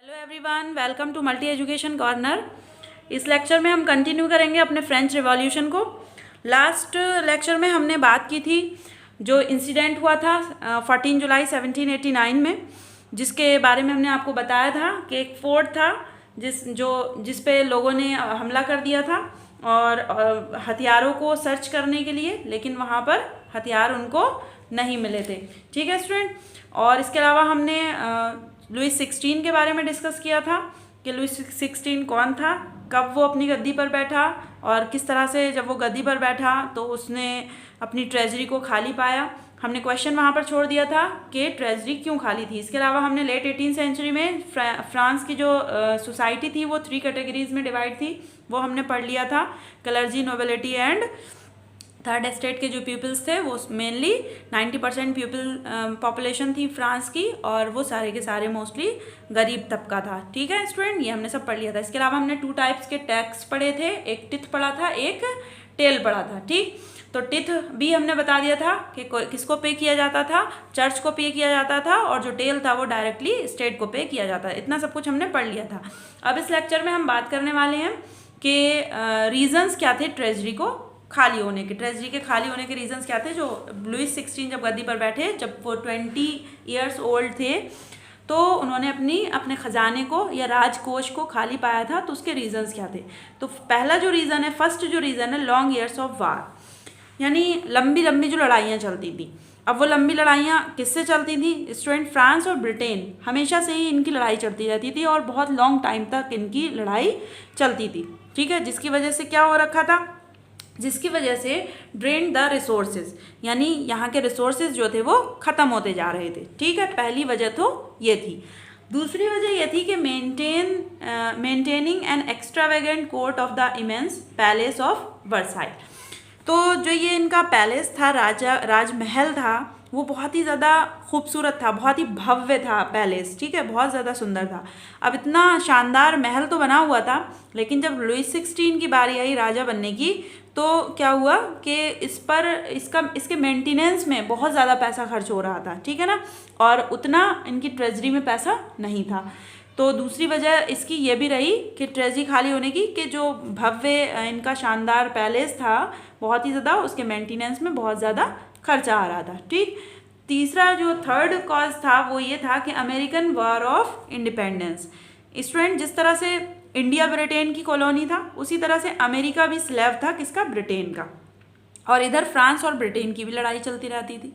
Hello everyone, welcome to multi education corner. इस lecture में हम कंटिन्यू करेंगे अपने फ्रेंच रिवॉल्यूशन को। लास्ट लेक्चर में हमने बात की थी जो इंसिडेंट हुआ था 14 जुलाई 1789 में, जिसके बारे में हमने आपको बताया था कि एक फोर्ट था जिस पे लोगों ने हमला कर दिया था और हथियारों को सर्च करने के लिए, लेकिन वहाँ पर हथियार उनको नहीं मिले थे। ठीक है स्टूडेंट। और इसके अलावा हमने लुइस 16 के बारे में डिस्कस किया था कि लुइस 16 कौन था, कब वो अपनी गद्दी पर बैठा और किस तरह से जब वो गद्दी पर बैठा तो उसने अपनी ट्रेजरी को खाली पाया। हमने क्वेश्चन वहाँ पर छोड़ दिया था कि ट्रेजरी क्यों खाली थी। इसके अलावा हमने लेट 18th सेंचुरी में फ्रांस की जो सोसाइटी थी वो 3 कैटेगरीज में डिवाइड थी, वो हमने पढ़ लिया था। Clergy, nobility and third estate के जो पीपल्स थे वो मेनली 90% पॉपुलेशन थी फ्रांस की, और वो सारे के सारे मोस्टली गरीब तबका था। ठीक है स्टूडेंट, ये हमने सब पढ़ लिया था। इसके अलावा हमने 2 टाइप्स के टैक्स पढ़े थे, एक टिथ पढ़ा था, एक टेल पढ़ा था। ठीक, तो टिथ भी हमने बता दिया था कि किसको पे किया जाता था, चर्च को पे किया जाता था, और जो टेल था वो डायरेक्टली स्टेट को पे किया जाता है। इतना सब कुछ हमने पढ़ लिया था। अब इस लेक्चर में हम बात करने वाले हैं कि रीजंस क्या थे ट्रेजरी को खाली होने के। ट्रेजरी के खाली होने के रीजंस क्या थे। जो लुइस 16 जब गद्दी पर बैठे, जब वो 20 ईयर्स ओल्ड थे, तो उन्होंने अपने ख़जाने को या राजकोष को खाली पाया था। तो उसके रीजंस क्या थे। तो पहला जो रीज़न है, फर्स्ट जो रीज़न है, लॉन्ग ईयर्स ऑफ वार, यानी लंबी लंबी जो लड़ाइयाँ चलती थी। अब वो लंबी लड़ाइयाँ किससे चलती थी स्टूडेंट? फ्रांस और ब्रिटेन, हमेशा से ही इनकी लड़ाई चलती रहती थी और बहुत लॉन्ग टाइम तक इनकी लड़ाई चलती थी। ठीक है, जिसकी वजह से क्या हो रखा था, जिसकी वजह से ड्रेन द रिसोर्सेज, यानी यहाँ के रिसोर्सेज जो थे वो ख़त्म होते जा रहे थे। ठीक है, पहली वजह तो ये थी। दूसरी वजह ये थी कि maintaining an extravagant court of the immense palace of Versailles. तो जो ये इनका पैलेस था, राजमहल था, वो बहुत ही ज़्यादा खूबसूरत था, बहुत ही भव्य था पैलेस। ठीक है, बहुत ज़्यादा सुंदर था। अब इतना शानदार महल तो बना हुआ था, लेकिन जब लुइस 16 की बारी आई राजा बनने की, तो क्या हुआ कि इसके मेंटेनेंस में बहुत ज़्यादा पैसा खर्च हो रहा था। ठीक है ना, और उतना इनकी ट्रेजरी में पैसा नहीं था। तो दूसरी वजह इसकी ये भी रही कि ट्रेजरी खाली होने की, कि जो भव्य इनका शानदार पैलेस था बहुत ही ज़्यादा, उसके मेंटेनेंस में बहुत ज़्यादा खर्चा आ रहा था। ठीक, तीसरा जो थर्ड कॉज था वो ये था कि American war of independence. Student, जिस तरह से इंडिया ब्रिटेन की कॉलोनी था, उसी तरह से अमेरिका भी स्लेव था, किसका? ब्रिटेन का। और इधर फ्रांस और ब्रिटेन की भी लड़ाई चलती रहती थी।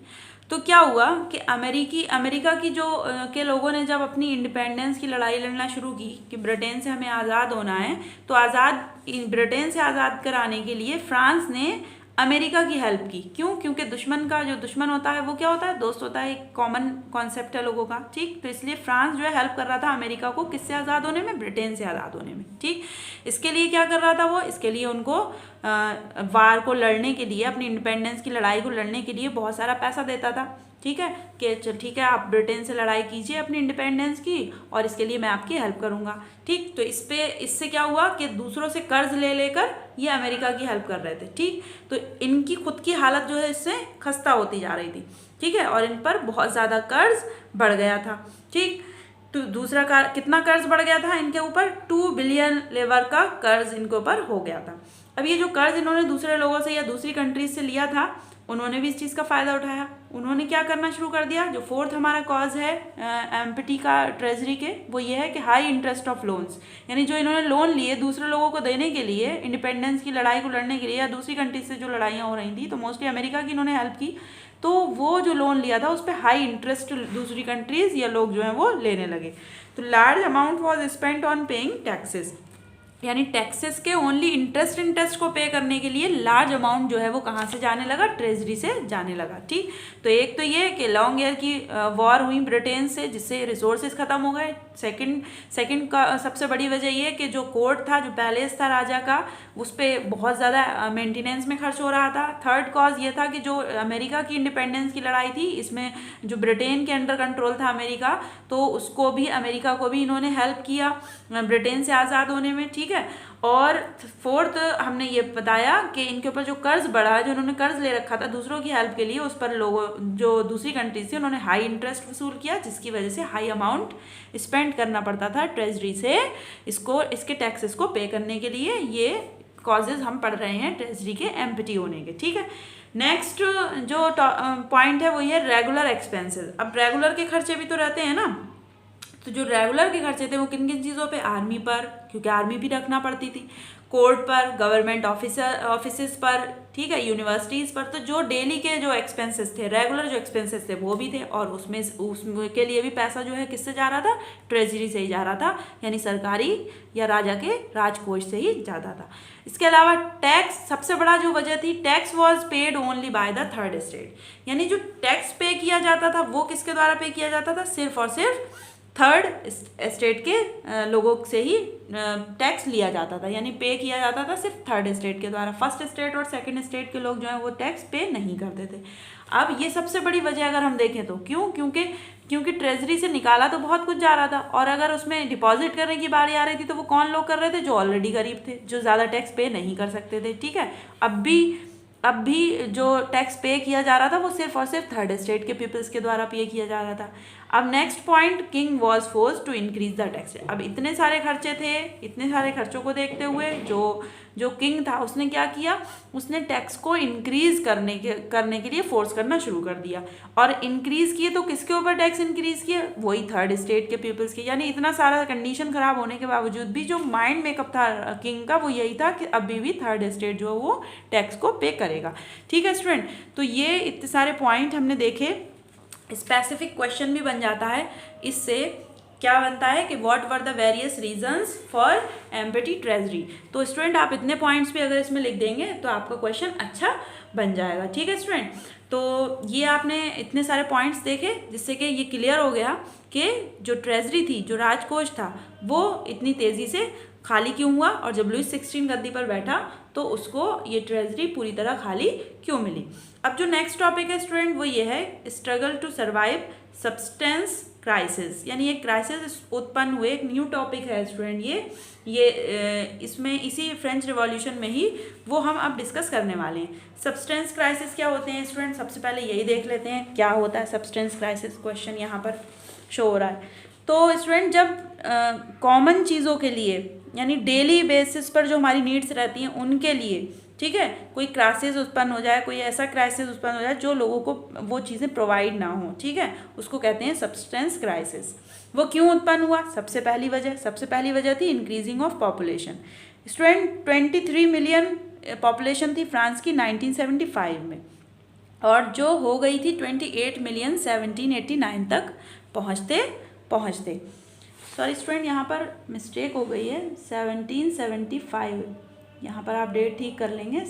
तो क्या हुआ कि अमेरिका की जो के लोगों ने जब अपनी इंडिपेंडेंस की लड़ाई लड़ना शुरू की कि ब्रिटेन से हमें आज़ाद होना है, तो ब्रिटेन से आज़ाद कराने के लिए फ्रांस ने अमेरिका की हेल्प की। क्यों? क्योंकि दुश्मन का जो दुश्मन होता है वो क्या होता है? दोस्त होता है। एक कॉमन कॉन्सेप्ट है लोगों का। ठीक, तो इसलिए फ्रांस जो है हेल्प कर रहा था अमेरिका को, किससे आज़ाद होने में? ब्रिटेन से आज़ाद होने में। ठीक, इसके लिए क्या कर रहा था वो? इसके लिए उनको वार को लड़ने के लिए, अपनी इंडिपेंडेंस की लड़ाई को लड़ने के लिए बहुत सारा पैसा देता था। ठीक है, कि चल ठीक है, आप ब्रिटेन से लड़ाई कीजिए अपनी इंडिपेंडेंस की, और इसके लिए मैं आपकी हेल्प करूँगा। ठीक, तो इससे क्या हुआ कि दूसरों से कर्ज ले लेकर ये अमेरिका की हेल्प कर रहे थे। ठीक, तो इनकी खुद की हालत जो है इससे खस्ता होती जा रही थी। ठीक है, और इन पर बहुत ज़्यादा कर्ज बढ़ गया था। ठीक, तो दूसरा कितना कर्ज बढ़ गया था इनके ऊपर? 2 बिलियन लेवर का कर्ज इनके ऊपर हो गया था। अब ये जो कर्ज इन्होंने दूसरे लोगों से या दूसरी कंट्रीज से लिया था, उन्होंने भी इस चीज़ का फ़ायदा उठाया। उन्होंने क्या करना शुरू कर दिया? जो फोर्थ हमारा कॉज है एम्पिटी का ट्रेजरी के, वो ये है कि हाई इंटरेस्ट ऑफ लोन्स, यानी जो इन्होंने लोन लिए दूसरे लोगों को देने के लिए, इंडिपेंडेंस की लड़ाई को लड़ने के लिए, या दूसरी कंट्रीज से जो लड़ाइयाँ हो रही थी, तो मोस्टली अमेरिका की इन्होंने हेल्प की, तो वो जो लोन लिया था उस पर हाई इंटरेस्ट दूसरी कंट्रीज या लोग जो हैं वो लेने लगे। तो large amount was spent on paying taxes, यानी टैक्सेस के ओनली इंटरेस्ट को पे करने के लिए लार्ज अमाउंट जो है वो कहाँ से जाने लगा? ट्रेजरी से जाने लगा। ठीक, तो एक तो ये कि लॉन्ग ईयर की वॉर हुई ब्रिटेन से, जिससे रिसोर्सेज खत्म हो गए। सेकंड का सबसे बड़ी वजह ये कि जो कोर्ट था, जो पैलेस था राजा का, उस पर बहुत ज़्यादा मेंटेनेंस में खर्च हो रहा था। थर्ड कॉज ये था कि जो अमेरिका की इंडिपेंडेंस की लड़ाई थी, इसमें जो ब्रिटेन के अंडर कंट्रोल था अमेरिका, तो अमेरिका को भी इन्होंने हेल्प किया ब्रिटेन से आज़ाद होने में। ठीक, ठीक है। और फोर्थ हमने ये बताया कि इनके ऊपर जो कर्ज बढ़ा, जो उन्होंने कर्ज ले रखा था दूसरों की हेल्प के लिए, उस पर लोगों जो दूसरी कंट्रीज थी उन्होंने हाई इंटरेस्ट वसूल किया, जिसकी वजह से हाई अमाउंट स्पेंड करना पड़ता था ट्रेजरी से इसके टैक्सेस को पे करने के लिए। ये कॉजेज हम पढ़ रहे हैं ट्रेजरी के एम्प्टी होने के, ठीक है। नेक्स्ट जो पॉइंट है वो ये रेगुलर एक्सपेंसेस। अब रेगुलर के खर्चे भी तो रहते हैं ना, तो जो रेगुलर के खर्चे थे वो किन किन चीज़ों पे, आर्मी पर, क्योंकि आर्मी भी रखना पड़ती थी, कोर्ट पर, गवर्नमेंट ऑफिसेस पर, ठीक है, यूनिवर्सिटीज़ पर। तो जो डेली के जो एक्सपेंसेस थे, रेगुलर जो एक्सपेंसेस थे वो भी थे, और उसमें के लिए भी पैसा जो है किससे जा रहा था, ट्रेजरी से ही जा रहा था, यानी सरकारी या राजा के राजकोष से ही जाता था। इसके अलावा टैक्स, सबसे बड़ा जो वजह थी, tax was paid only by the third state, यानी जो टैक्स पे किया जाता था वो किसके द्वारा पे किया जाता था, सिर्फ और सिर्फ थर्ड स्टेट के लोगों से ही टैक्स लिया जाता था, यानी पे किया जाता था सिर्फ थर्ड स्टेट के द्वारा। फर्स्ट स्टेट और सेकंड स्टेट के लोग जो हैं वो टैक्स पे नहीं करते थे। अब ये सबसे बड़ी वजह अगर हम देखें तो क्यों, क्योंकि ट्रेजरी से निकाला तो बहुत कुछ जा रहा था, और अगर उसमें डिपॉजिट करने की बारी आ रही थी तो वो कौन लोग कर रहे थे, जो ऑलरेडी गरीब थे, जो ज़्यादा टैक्स पे नहीं कर सकते थे, ठीक है। अब भी जो टैक्स पे किया जा रहा था वो सिर्फ और सिर्फ थर्ड स्टेट के पीपल्स के द्वारा पे किया जा रहा था। अब next point, king was forced to increase the tax. अब इतने सारे खर्चे थे, इतने सारे खर्चों को देखते हुए जो किंग था उसने क्या किया, उसने टैक्स को इंक्रीज करने के लिए फोर्स करना शुरू कर दिया। और इंक्रीज किए तो किसके ऊपर टैक्स इंक्रीज किए, वही थर्ड स्टेट के पीपल्स के। यानी इतना सारा कंडीशन खराब होने के बावजूद भी जो माइंड मेकअप था किंग का वो यही था कि अभी भी थर्ड स्टेट जो है वो टैक्स को पे करेगा, ठीक है स्टूडेंट। तो ये इतने सारे पॉइंट हमने देखे। स्पेसिफिक क्वेश्चन भी बन जाता है इससे, क्या बनता है कि what were the various reasons for empty treasury. तो स्टूडेंट आप इतने पॉइंट्स भी अगर इसमें लिख देंगे तो आपका क्वेश्चन अच्छा बन जाएगा, ठीक है स्टूडेंट। तो ये आपने इतने सारे पॉइंट्स देखे जिससे कि ये क्लियर हो गया कि जो ट्रेजरी थी, जो राजकोष था, वो इतनी तेज़ी से खाली क्यों हुआ, और जब लुईस 16 गद्दी पर बैठा तो उसको ये ट्रेजरी पूरी तरह खाली क्यों मिली। अब जो नेक्स्ट टॉपिक है स्टूडेंट वो ये है struggle to survive substance crisis, यानी एक क्राइसिस उत्पन्न हुए, एक न्यू टॉपिक है स्टूडेंट ये इसमें इसी फ्रेंच रिवॉल्यूशन में ही वो हम अब डिस्कस करने वाले हैं। सब्सटेंस क्राइसिस क्या होते हैं स्टूडेंट, सबसे पहले यही देख लेते हैं क्या होता है सब्सटेंस क्राइसिस। क्वेश्चन यहाँ पर शो हो रहा है। तो स्टूडेंट जब कॉमन चीज़ों के लिए, यानी डेली बेसिस पर जो हमारी नीड्स रहती हैं उनके लिए, ठीक है, कोई क्राइसिस उत्पन्न हो जाए, कोई ऐसा क्राइसिस उत्पन्न हो जाए जो लोगों को वो चीज़ें प्रोवाइड ना हो, ठीक है, उसको कहते हैं सब्सटेंस क्राइसिस। वो क्यों उत्पन्न हुआ, सबसे पहली वजह थी increasing of population. Student 23 million population थी फ्रांस की 1975 में, और जो हो गई थी 28 मिलियन 1789 तक पहुँचते। सॉरी स्टूडेंट यहाँ पर मिस्टेक हो गई है, 1775, यहाँ पर आप डेट ठीक कर लेंगे,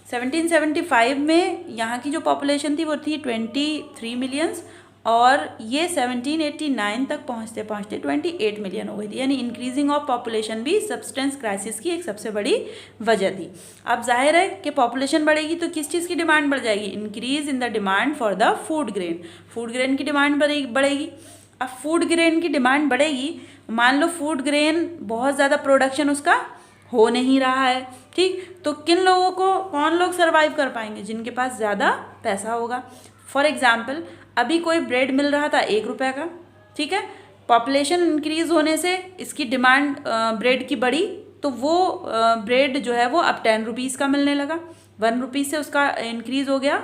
1775 में यहाँ की जो पॉपुलेशन थी वो थी 23 मिलियंस, और ये 1789 तक पहुँचते 28 मिलियन हो गई थी। यानी इंक्रीजिंग ऑफ पॉपुलेशन भी सब्सटेंस क्राइसिस की एक सबसे बड़ी वजह थी। अब जाहिर है कि पॉपुलेशन बढ़ेगी तो किस चीज़ की डिमांड बढ़ जाएगी, increase in the demand for the food grain की डिमांड बढ़ेगी। अब फूड ग्रेन की डिमांड बढ़ेगी, मान लो फूड ग्रेन बहुत ज़्यादा प्रोडक्शन उसका हो नहीं रहा है, ठीक, तो कौन लोग सर्वाइव कर पाएंगे, जिनके पास ज़्यादा पैसा होगा। फॉर एग्जाम्पल अभी कोई ब्रेड मिल रहा था 1 रुपये का, ठीक है, पॉपुलेशन इंक्रीज होने से इसकी डिमांड ब्रेड की बढ़ी, तो वो ब्रेड जो है वो अब 10 रुपीज़ का मिलने लगा, 1 रुपीज़ से उसका इंक्रीज़ हो गया,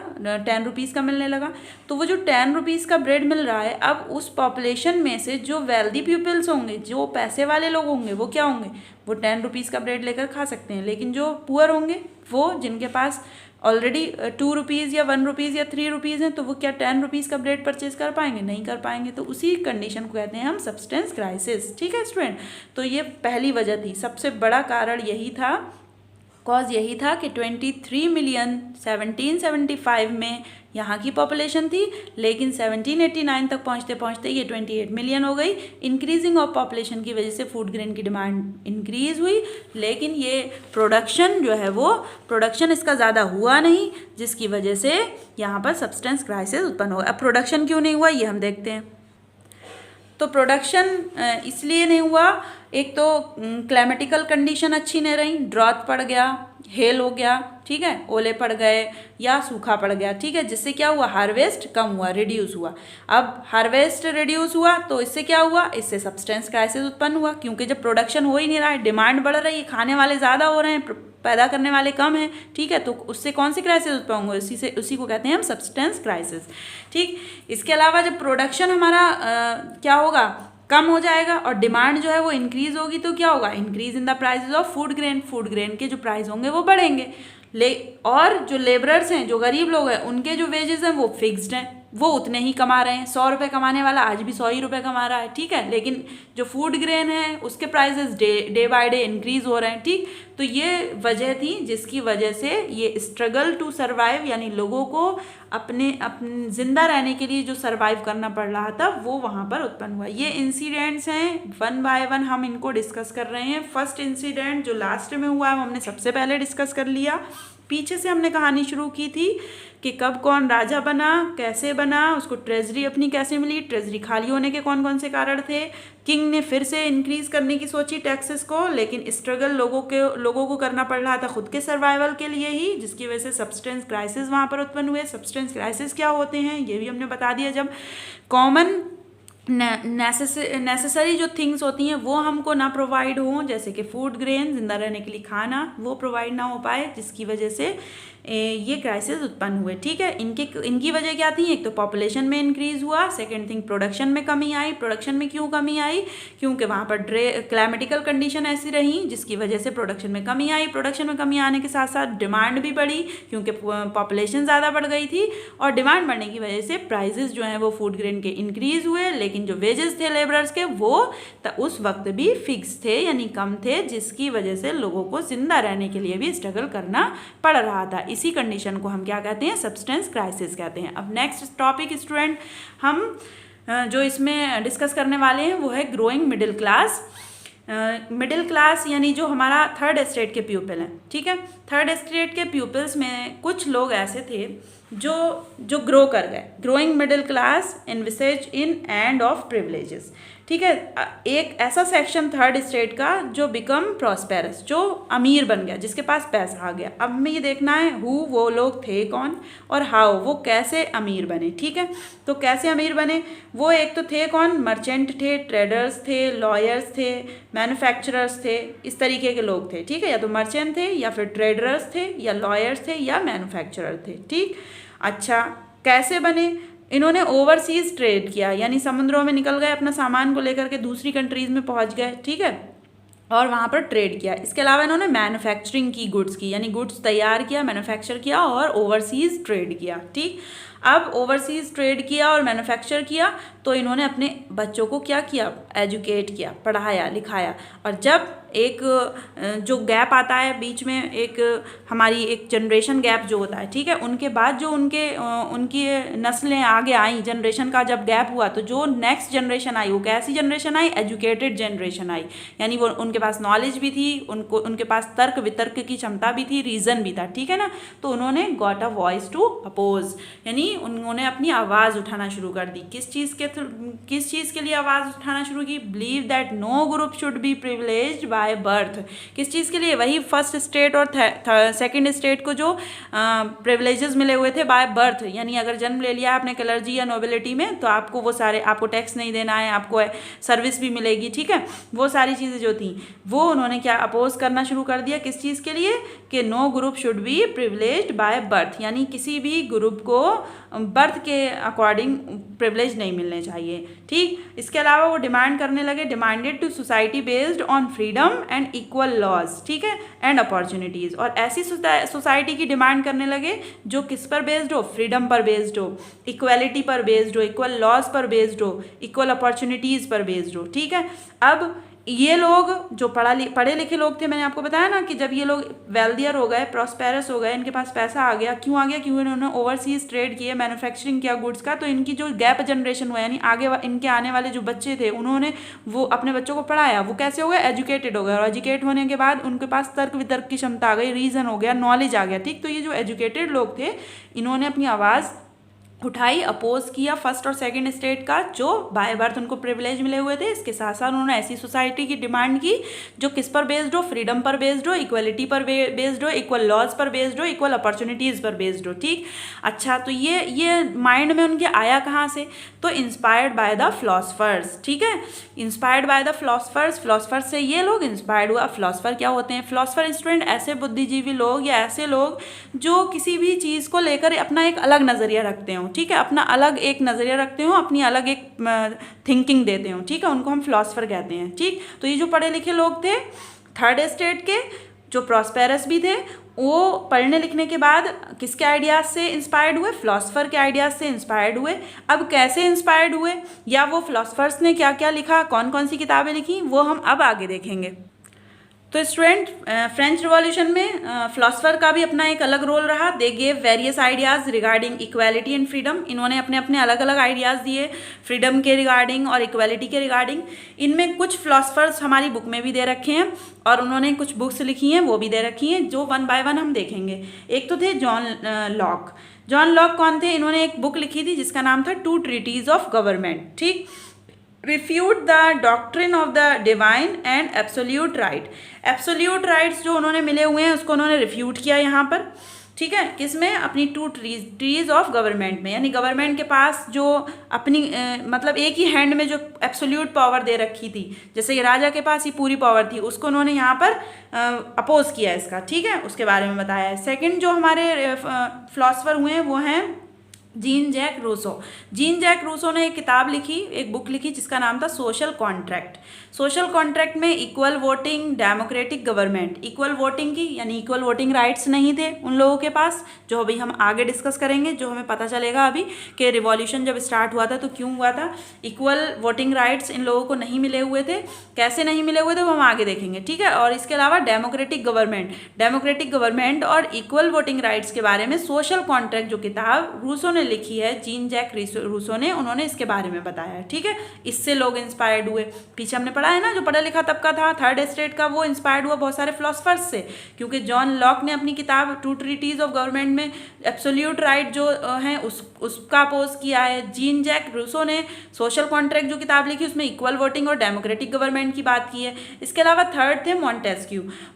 10 रुपीज़ का मिलने लगा। तो वो जो 10 रुपीज़ का ब्रेड मिल रहा है, अब उस पॉपुलेशन में से जो वेल्दी पीपल्स होंगे, जो पैसे वाले लोग होंगे, वो क्या होंगे, वो 10 रुपीज़ का ब्रेड लेकर खा सकते हैं। लेकिन जो पुअर होंगे, वो जिनके पास ऑलरेडी 2 रुपीज़ या 1 रुपीज़ या 3 रुपीज़ हैं, तो वो क्या 10 रुपीज़ का ब्रेड परचेज कर पाएंगे, नहीं कर पाएंगे। तो उसी कंडीशन को कहते हैं हम सब्सटेंस क्राइसिस, ठीक है स्टूडेंट। तो ये पहली वजह थी, सबसे बड़ा कारण यही था, कॉज यही था कि 23 मिलियन 1775 में यहाँ की पॉपुलेशन थी, लेकिन 1789 तक पहुँचते ये 28 मिलियन हो गई। इंक्रीजिंग ऑफ पॉपुलेशन की वजह से फूड ग्रेन की डिमांड इंक्रीज़ हुई, लेकिन ये प्रोडक्शन जो है वो प्रोडक्शन इसका ज़्यादा हुआ नहीं, जिसकी वजह से यहाँ पर सब्सटेंस क्राइसिस उत्पन्न हो गया। अब प्रोडक्शन क्यों नहीं हुआ ये हम देखते हैं। तो प्रोडक्शन इसलिए नहीं हुआ, एक तो क्लाइमेटिकल कंडीशन अच्छी नहीं रही, ड्रॉट पड़ गया, हेल हो गया, ठीक है, ओले पड़ गए या सूखा पड़ गया, ठीक है, जिससे क्या हुआ, हार्वेस्ट कम हुआ, रिड्यूस हुआ। अब हार्वेस्ट रिड्यूस हुआ तो इससे क्या हुआ, इससे सब्सटेंस क्राइसिस उत्पन्न हुआ, क्योंकि जब प्रोडक्शन हो ही नहीं रहा है, डिमांड बढ़ रही है, खाने वाले ज़्यादा हो रहे हैं, पैदा करने वाले कम हैं, ठीक है, तो उससे कौन सी क्राइसिस उत्पन्न होंगे, उसी को कहते हैं हम सब्सटेंस क्राइसिस, ठीक। इसके अलावा जब प्रोडक्शन हमारा क्या होगा, कम हो जाएगा और डिमांड जो है वो इंक्रीज होगी, तो क्या होगा, increase in the prices of food grain के जो प्राइस होंगे वो बढ़ेंगे। और जो लेबरर्स हैं, जो गरीब लोग हैं, उनके जो वेजेस हैं वो फिक्स्ड हैं, वो उतने ही कमा रहे हैं। 100 रुपये कमाने वाला आज भी 100 ही रुपये कमा रहा है, ठीक है, लेकिन जो फूड ग्रेन है उसके prices day by day increase हो रहे हैं, ठीक। तो ये वजह थी जिसकी वजह से ये स्ट्रगल टू सर्वाइव, यानी लोगों को अपने जिंदा रहने के लिए जो सर्वाइव करना पड़ रहा था वो वहाँ पर उत्पन्न हुआ। ये इंसिडेंट्स हैं, वन बाय वन हम इनको डिस्कस कर रहे हैं। फर्स्ट इंसिडेंट जो लास्ट में हुआ है हमने सबसे पहले डिस्कस कर लिया। पीछे से हमने कहानी शुरू की थी कि कब कौन राजा बना, कैसे बना, उसको ट्रेजरी अपनी कैसे मिली, ट्रेजरी खाली होने के कौन कौन से कारण थे, किंग ने फिर से इंक्रीज करने की सोची टैक्सेस को, लेकिन स्ट्रगल लोगों को करना पड़ रहा था खुद के सर्वाइवल के लिए ही, जिसकी वजह से सब्सटेंस क्राइसिस वहाँ पर उत्पन्न हुए। सब्सटेंस क्राइसिस क्या होते हैं ये भी हमने बता दिया, जब कॉमन नेसेसरी जो थिंग्स होती हैं वो हमको ना प्रोवाइड हों, जैसे कि फूड ग्रेन, जिंदा रहने के लिए खाना, वो प्रोवाइड ना हो पाए, जिसकी वजह से ये क्राइसिस उत्पन्न हुए, ठीक है। इनकी वजह क्या थी, एक तो पॉपुलेशन में इंक्रीज हुआ, सेकंड थिंग प्रोडक्शन में कमी आई। प्रोडक्शन में क्यों कमी आई, क्योंकि वहाँ पर क्लाइमेटिकल कंडीशन ऐसी रही जिसकी वजह से प्रोडक्शन में कमी आई। प्रोडक्शन में कमी आने के साथ साथ डिमांड भी बढ़ी, क्योंकि पॉपुलेशन ज़्यादा बढ़ गई थी, और डिमांड बढ़ने की वजह से प्राइजेस जो हैं वो फूड ग्रेन के इंक्रीज हुए, लेकिन जो वेजेस थे लेबरर्स के वो उस वक्त भी फिक्स थे, यानी कम थे, जिसकी वजह से लोगों को जिंदा रहने के लिए भी स्ट्रगल करना पड़ रहा था। इसी कंडीशन को हम क्या कहते हैं, सब्सटेंस क्राइसिस कहते हैं। अब नेक्स्ट टॉपिक स्टूडेंट हम जो इसमें डिस्कस करने वाले हैं वो है growing middle class. Middle class यानी जो हमारा थर्ड स्टेट के प्यूपल हैं, ठीक है। थर्ड स्टेट के प्यूपल्स में कुछ लोग ऐसे थे जो ग्रो कर गए। Growing middle class envisages in end of privileges, ठीक है। एक ऐसा सेक्शन थर्ड स्टेट का जो बिकम प्रॉस्पेरस, जो अमीर बन गया, जिसके पास पैसा आ गया। अब हमें ये देखना है वो लोग थे कौन और हाउ, वो कैसे अमीर बने, ठीक है। तो कैसे अमीर बने, वो एक तो थे कौन, मर्चेंट थे, ट्रेडर्स थे, लॉयर्स थे, मैन्युफैक्चरर्स थे, इस तरीके के लोग थे, ठीक है। या तो मर्चेंट थे या फिर ट्रेडर्स थे या लॉयर्स थे या मैन्युफैक्चरर थे, ठीक। अच्छा, कैसे बने, इन्होंने ओवरसीज ट्रेड किया, यानी समुद्रों में निकल गए, अपना सामान को लेकर के दूसरी कंट्रीज में पहुंच गए, ठीक है, और वहाँ पर ट्रेड किया। इसके अलावा इन्होंने मैन्युफैक्चरिंग की गुड्स की, यानी गुड्स तैयार किया, मैन्युफैक्चर किया और ओवरसीज ट्रेड किया, ठीक। अब ओवरसीज ट्रेड किया और मैन्युफैक्चर किया तो इन्होंने अपने बच्चों को क्या किया, एजुकेट किया, पढ़ाया लिखाया। और जब एक जो गैप आता है बीच में, एक हमारी एक जनरेशन गैप जो होता है, ठीक है, उनके बाद जो उनकी नस्लें आगे आई, जनरेशन का जब गैप हुआ तो जो नेक्स्ट जनरेशन आई वो कैसी जनरेशन आई, एजुकेटेड जनरेशन आई, यानी वो उनके पास नॉलेज भी थी, उनके पास तर्क वितर्क की क्षमता भी थी, रीज़न भी था, ठीक है ना। तो उन्होंने got a voice to oppose, यानी उन्होंने अपनी आवाज़ उठाना शुरू कर दी। किस चीज़ के लिए आवाज़ उठाना शुरू की, believe that no group should be privileged by birth. किस चीज़ के लिए, वही फर्स्ट स्टेट और सेकंड स्टेट को जो प्रिविलेजेस मिले हुए थे बाय बर्थ, यानी अगर जन्म ले लिया आपने क्लर्जी या नोबिलिटी में तो आपको वो सारे, आपको टैक्स नहीं देना है, आपको सर्विस भी मिलेगी, ठीक है। वो सारी चीज़ें जो थी वो उन्होंने क्या अपोज करना शुरू कर दिया, किस चीज़ के लिए, कि no group should be privileged by birth, यानी किसी भी ग्रुप को बर्थ के अकॉर्डिंग प्रिविलेज नहीं मिलने चाहिए, ठीक। इसके अलावा वो डिमांड करने लगे, demanded to society based on freedom and equal laws, ठीक है, एंड अपॉर्चुनिटीज़। और ऐसी सोसाइटी की डिमांड करने लगे जो किस पर बेस्ड हो, फ्रीडम पर बेस्ड हो, इक्वलिटी पर बेस्ड हो, इक्वल लॉज पर बेस्ड हो, इक्वल अपॉर्चुनिटीज़ पर बेस्ड हो, ठीक है। अब ये लोग जो पढ़े लिखे लोग थे, मैंने आपको बताया ना कि जब ये लोग वेल्दियर हो गए, प्रॉस्पेरस हो गए, इनके पास पैसा आ गया, क्यों आ गया, क्यों इन्होंने ओवरसीज ट्रेड किए, मैन्युफैक्चरिंग किया गुड्स का, तो इनकी जो गैप जनरेशन हुआ, यानी आगे इनके आने वाले जो बच्चे थे, उन्होंने वो अपने बच्चों को पढ़ाया, वो कैसे हो गए, एजुकेटेड हो गए, और एजुकेट होने के बाद उनके पास तर्क वितर्क की क्षमता आ गई, रीज़न हो गया, नॉलेज आ गया, ठीक। तो ये जो एजुकेटेड लोग थे इन्होंने अपनी आवाज़ उठाई, अपोज किया फर्स्ट और सेकंड स्टेट का जो बाय बर्थ उनको प्रिविलेज मिले हुए थे। इसके साथ साथ उन्होंने ऐसी सोसाइटी की डिमांड की जो किस पर बेस्ड हो, फ्रीडम पर बेस्ड हो, इक्वलिटी पर बेस्ड हो, इक्वल लॉज पर बेस्ड हो, इक्वल अपॉर्चुनिटीज़ पर बेस्ड हो। ठीक, अच्छा, तो ये माइंड में उनके आया कहाँ से? तो इंस्पायर्ड बाय द फिलोसफर्स। ठीक है, inspired by the philosophers, philosophers से ये लोग इंस्पायर्ड हुआ। फिलोसफर क्या होते हैं? फिलोसफर स्टूडेंट ऐसे बुद्धिजीवी लोग या ऐसे लोग जो किसी भी चीज़ को लेकर अपना एक अलग नज़रिया रखते हो। ठीक है, अपना अलग एक नज़रिया रखते हो, अपनी अलग एक थिंकिंग देते हो। ठीक है, उनको हम फिलोसफर कहते हैं। ठीक, तो ये जो पढ़े लिखे लोग थे थर्ड स्टेट के, जो प्रॉस्पेरस भी थे, वो पढ़ने लिखने के बाद किसके आइडियाज़ से इंस्पायर्ड हुए? फिलोसफर के आइडियाज़ से इंस्पायर्ड हुए। अब कैसे इंस्पायर्ड हुए या वो फिलोसफर्स ने क्या क्या लिखा, कौन कौन सी किताबें लिखी, वो हम अब आगे देखेंगे। तो स्टूडेंट, फ्रेंच रिवॉल्यूशन में फिलोसफर का भी अपना एक अलग रोल रहा। They gave various ideas regarding equality and freedom. इन्होंने अपने अपने अलग अलग आइडियाज़ दिए फ्रीडम के रिगार्डिंग और इक्वालिटी के रिगार्डिंग। इनमें कुछ फिलोसफर्स हमारी बुक में भी दे रखे हैं और उन्होंने कुछ बुक्स लिखी हैं, वो भी दे रखी हैं, जो वन बाय वन हम देखेंगे। एक तो थे जॉन लॉक। जॉन लॉक कौन थे? इन्होंने एक बुक लिखी थी जिसका नाम था टू ट्रीटीज ऑफ गवर्नमेंट। ठीक, refute the doctrine of the divine and absolute right. Absolute rights जो उन्होंने मिले हुए हैं उसको उन्होंने रिफ्यूट किया यहाँ पर। ठीक है, किसमें? अपनी टू ट्रीज ऑफ गवर्नमेंट में, यानी गवर्नमेंट के पास जो अपनी मतलब एक ही हैंड में जो एब्सोल्यूट पावर दे रखी थी, जैसे कि राजा के पास ही पूरी पावर थी, उसको उन्होंने यहाँ पर अपोज किया इसका। ठीक है, उसके बारे में बताया है। सेकंड जो हमारे फिलोसफर हुए हैं वो हैं Jean Jacques Rousseau. Jean Jacques Rousseau ने एक किताब लिखी, एक बुक लिखी जिसका नाम था सोशल कॉन्ट्रैक्ट। सोशल कॉन्ट्रैक्ट में equal voting, democratic government, equal voting की, यानी इक्वल वोटिंग राइट्स नहीं थे उन लोगों के पास, जो अभी हम आगे डिस्कस करेंगे, जो हमें पता चलेगा अभी कि रिवॉल्यूशन जब स्टार्ट हुआ था तो क्यों हुआ था। इक्वल वोटिंग राइट्स इन लोगों को नहीं मिले हुए थे, कैसे नहीं मिले हुए थे वो हम आगे देखेंगे। ठीक है, और इसके अलावा डेमोक्रेटिक गवर्नमेंट और इक्वल वोटिंग राइट्स के बारे में सोशल कॉन्ट्रैक्ट जो किताब रूसो ने लिखी है, जीन जैक रूसो ने, उन्होंने इसके बारे में बताया है। ठीक है, इससे लोग इंस्पायर्ड हुए। पीछे हमने पढ़ा है ना, जो पढ़ा लिखा तबका था थर्ड स्टेट का, वो इंस्पायर्ड हुआ बहुत सारे फिलोसफर्स से, क्योंकि जॉन लॉक ने अपनी किताब टू ट्रीटीज ऑफ गवर्नमेंट में एब्सोल्यूट राइट जो है उसका अपोज किया है। जीन जैक रूसो ने सोशल कॉन्ट्रैक्ट जो किताब लिखी उसमें इक्वल वोटिंग और डेमोक्रेटिक गवर्नमेंट की बात की है। इसके अलावा थर्ड थे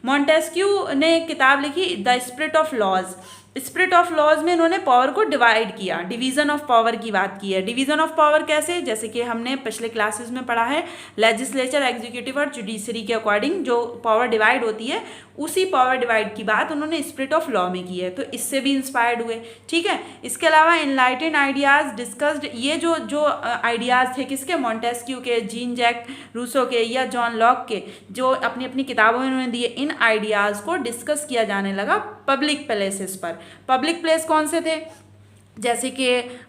मॉन्टेस्क्यू ने एक किताब लिखी the spirit of laws. Spirit of laws में इन्होंने पावर को डिवाइड किया, डिवीजन ऑफ पावर की बात की है। डिवीजन ऑफ पावर कैसे? जैसे कि हमने पिछले क्लासेस में पढ़ा है, लेजिस्लेचर, एग्जीक्यूटिव और जुडिशरी के अकॉर्डिंग जो पावर डिवाइड होती है, उसी पावर डिवाइड की बात उन्होंने स्पिरिट ऑफ लॉ में की है, तो इससे भी इंस्पायर्ड हुए। ठीक है, इसके अलावा एनलाइटेंड आइडियाज़ डिस्कस्ड, ये जो आइडियाज़ थे किसके? मॉन्टेस्क्यू के, जीन जैक रूसो के या जॉन लॉक के, जो अपनी अपनी किताबों में उन्होंने दिए, इन आइडियाज़ को डिस्कस किया जाने लगा पब्लिक प्लेसेस पर। पब्लिक प्लेस कौन से थे? जैसे कि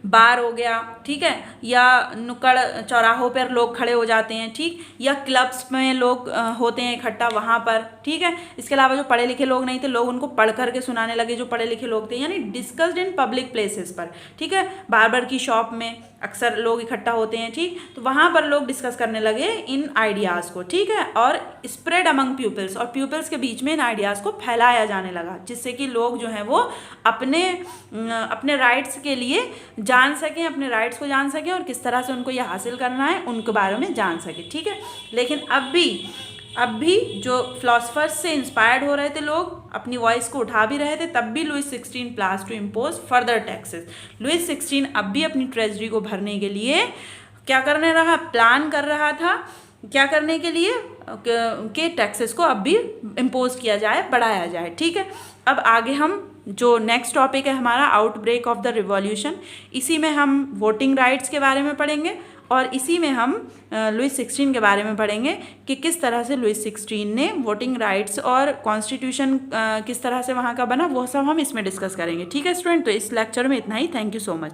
बार हो गया, ठीक है, या नुक्कड़ चौराहों पर लोग खड़े हो जाते हैं, ठीक, या क्लब्स में लोग होते हैं इकट्ठा वहाँ पर। ठीक है, इसके अलावा जो पढ़े लिखे लोग नहीं थे, लोग उनको पढ़ करके सुनाने लगे जो पढ़े लिखे लोग थे, यानी डिस्कस्ड इन पब्लिक प्लेसेस पर। ठीक है, बार्बर की शॉप में अक्सर लोग इकट्ठा होते हैं, ठीक, तो वहाँ पर लोग डिस्कस करने लगे इन आइडियाज़ को। ठीक है, और स्प्रेड अमंग प्यूपल्स, और प्यूपल्स के बीच में इन आइडियाज़ को फैलाया जाने लगा, जिससे कि लोग जो हैं वो अपने राइट्स के लिए जान सकें, अपने राइट्स को जान सकें और किस तरह से उनको ये हासिल करना है उनके बारे में जान सकें। ठीक है, लेकिन अब भी जो फिलोसफर्स से इंस्पायर्ड हो रहे थे लोग, अपनी वॉइस को उठा भी रहे थे, तब भी Louis 16 plans to impose further taxes. Louis 16 अब भी अपनी ट्रेजरी को भरने के लिए क्या करने रहा? प्लान कर रहा था, क्या करने के लिए कि टैक्सेस को अब भी इम्पोज किया जाए, बढ़ाया जाए। ठीक है, अब आगे हम जो नेक्स्ट टॉपिक है हमारा आउटब्रेक ऑफ द रिवॉल्यूशन, इसी में हम वोटिंग राइट्स के बारे में पढ़ेंगे और इसी में हम लुइस 16 के बारे में पढ़ेंगे कि किस तरह से लुइस 16 ने वोटिंग राइट्स और कॉन्स्टिट्यूशन किस तरह से वहाँ का बना, वो सब हम इसमें डिस्कस करेंगे। ठीक है स्टूडेंट, तो इस लेक्चर में इतना ही। Thank you so much.